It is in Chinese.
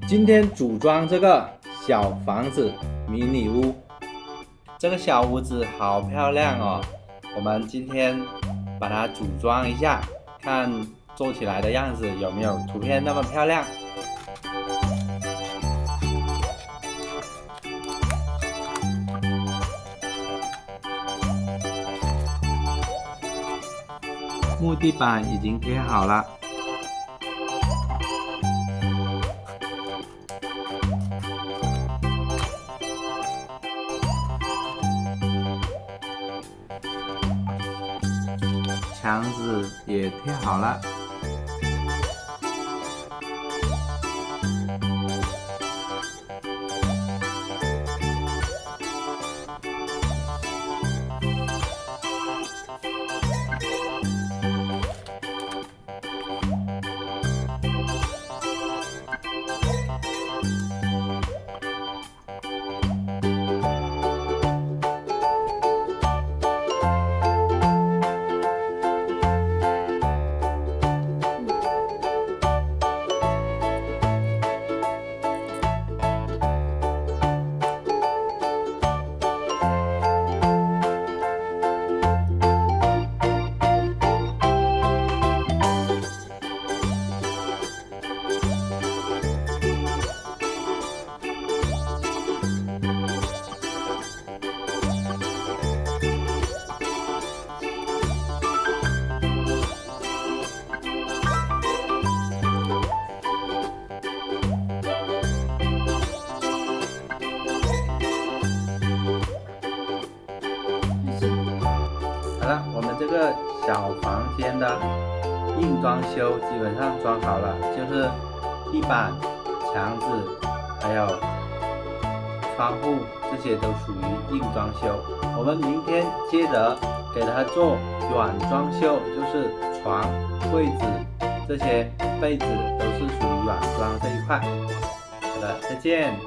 今天组装这个小房子迷你屋，这个小屋子好漂亮哦。我们今天把它组装一下，看做起来的样子有没有图片那么漂亮。木地板已经贴好了，墙纸也贴好了，好了，我们这个小房间的硬装修基本上装好了，就是地板、墙纸还有窗户，这些都属于硬装修。我们明天接着给它做软装修，就是床、柜子这些被子都是属于软装这一块。好的，再见。